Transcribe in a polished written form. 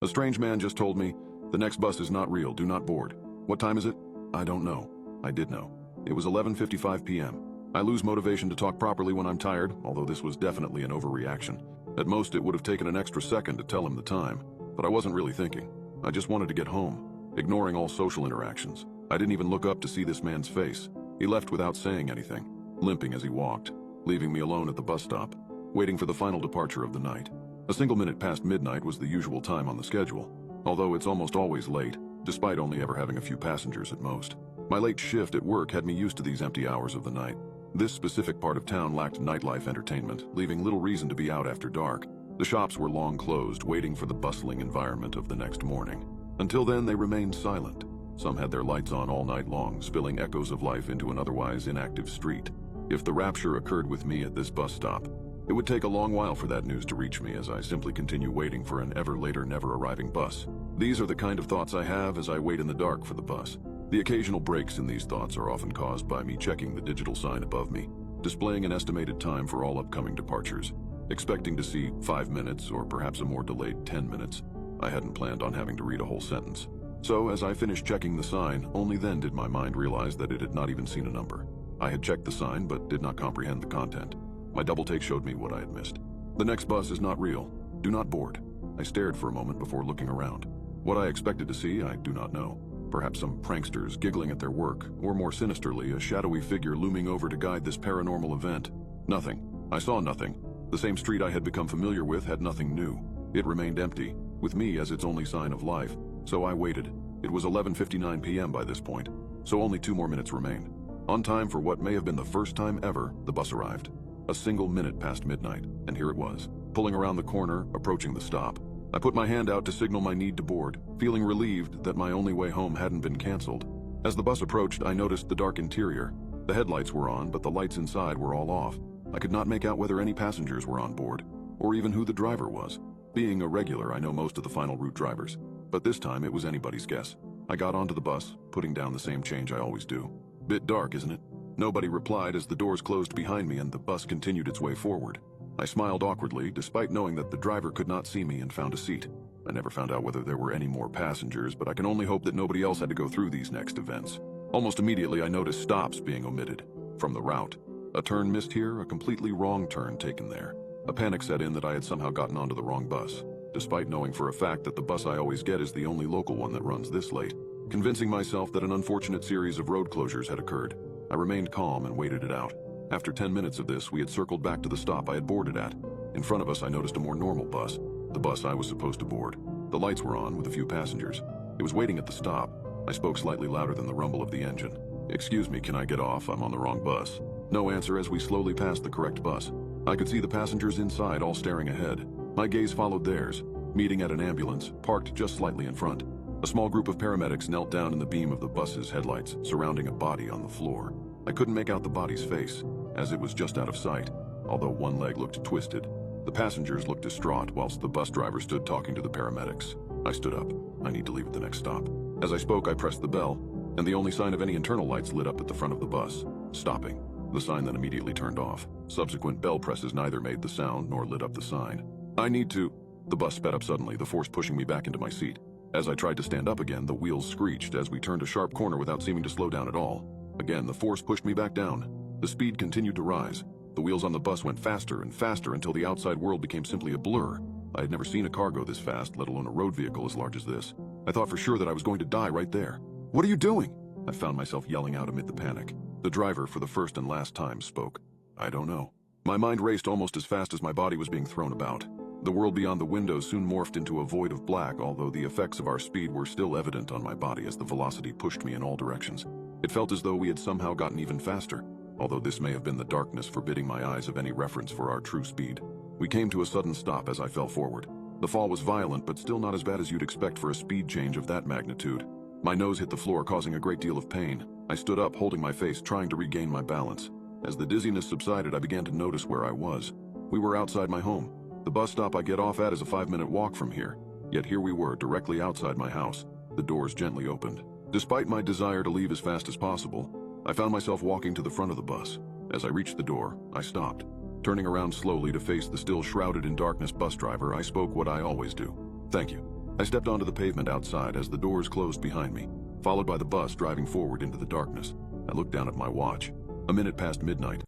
A strange man just told me, "The next bus is not real, do not board." What time is it? I don't know. I did know. It was 11:55 p.m. I lose motivation to talk properly when I'm tired, although this was definitely an overreaction. At most, it would have taken an extra second to tell him the time, but I wasn't really thinking. I just wanted to get home, ignoring all social interactions. I didn't even look up to see this man's face. He left without saying anything, limping as he walked, leaving me alone at the bus stop, waiting for the final departure of the night. A single minute past midnight was the usual time on the schedule, although it's almost always late, despite only ever having a few passengers at most. My late shift at work had me used to these empty hours of the night. This specific part of town lacked nightlife entertainment, leaving little reason to be out after dark. The shops were long closed, waiting for the bustling environment of the next morning. Until then, they remained silent. Some had their lights on all night long, spilling echoes of life into an otherwise inactive street. If the rapture occurred with me at this bus stop, it would take a long while for that news to reach me as I simply continue waiting for an ever later, never arriving bus. These are the kind of thoughts I have as I wait in the dark for the bus. The occasional breaks in these thoughts are often caused by me checking the digital sign above me, displaying an estimated time for all upcoming departures, expecting to see 5 minutes or perhaps a more delayed 10 minutes. I hadn't planned on having to read a whole sentence. So as I finished checking the sign, only then did my mind realize that it had not even seen a number. I had checked the sign but did not comprehend the content. My double take showed me what I had missed. The next bus is not real. Do not board. I stared for a moment before looking around. What I expected to see, I do not know. Perhaps some pranksters giggling at their work, or more sinisterly, a shadowy figure looming over to guide this paranormal event. Nothing. I saw nothing. The same street I had become familiar with had nothing new. It remained empty, with me as its only sign of life. So I waited. It was 11:59 p.m. by this point, so only 2 more minutes remained. On time for what may have been the first time ever, the bus arrived. A single minute past midnight, and here it was, pulling around the corner, approaching the stop. I put my hand out to signal my need to board, feeling relieved that my only way home hadn't been canceled. As the bus approached, I noticed the dark interior. The headlights were on, but the lights inside were all off. I could not make out whether any passengers were on board, or even who the driver was. Being a regular, I know most of the final route drivers, but this time it was anybody's guess. I got onto the bus, putting down the same change I always do. Bit dark, isn't it? Nobody replied as the doors closed behind me and the bus continued its way forward. I smiled awkwardly, despite knowing that the driver could not see me, and found a seat. I never found out whether there were any more passengers, but I can only hope that nobody else had to go through these next events. Almost immediately, I noticed stops being omitted from the route. A turn missed here, a completely wrong turn taken there. A panic set in that I had somehow gotten onto the wrong bus, despite knowing for a fact that the bus I always get is the only local one that runs this late. Convincing myself that an unfortunate series of road closures had occurred, I remained calm and waited it out. After 10 minutes of this, we had circled back to the stop I had boarded at. In front of us, I noticed a more normal bus, the bus I was supposed to board. The lights were on with a few passengers. It was waiting at the stop. I spoke slightly louder than the rumble of the engine. "Excuse me, can I get off? I'm on the wrong bus." No answer as we slowly passed the correct bus. I could see the passengers inside all staring ahead. My gaze followed theirs, meeting at an ambulance, parked just slightly in front. A small group of paramedics knelt down in the beam of the bus's headlights, surrounding a body on the floor. I couldn't make out the body's face, as it was just out of sight, although one leg looked twisted. The passengers looked distraught, whilst the bus driver stood talking to the paramedics. I stood up. I need to leave at the next stop. As I spoke, I pressed the bell, and the only sign of any internal lights lit up at the front of the bus, stopping. The sign then immediately turned off. Subsequent bell presses neither made the sound nor lit up the sign. I need to... The bus sped up suddenly, the force pushing me back into my seat. As I tried to stand up again, the wheels screeched as we turned a sharp corner without seeming to slow down at all. Again, the force pushed me back down. The speed continued to rise. The wheels on the bus went faster and faster until the outside world became simply a blur. I had never seen a car go this fast, let alone a road vehicle as large as this. I thought for sure that I was going to die right there. "What are you doing?" I found myself yelling out amid the panic. The driver, for the first and last time, spoke. "I don't know." My mind raced almost as fast as my body was being thrown about. The world beyond the window soon morphed into a void of black, although the effects of our speed were still evident on my body as the velocity pushed me in all directions. It felt as though we had somehow gotten even faster, although this may have been the darkness forbidding my eyes of any reference for our true speed. We came to a sudden stop as I fell forward. The fall was violent, but still not as bad as you'd expect for a speed change of that magnitude. My nose hit the floor, causing a great deal of pain. I stood up, holding my face, trying to regain my balance. As the dizziness subsided, I began to notice where I was. We were outside my home. The bus stop I get off at is a 5-minute walk from here. Yet here we were, directly outside my house. The doors gently opened. Despite my desire to leave as fast as possible, I found myself walking to the front of the bus. As I reached the door, I stopped. Turning around slowly to face the still shrouded in darkness bus driver, I spoke what I always do. "Thank you." I stepped onto the pavement outside as the doors closed behind me, followed by the bus driving forward into the darkness. I looked down at my watch. A minute past midnight.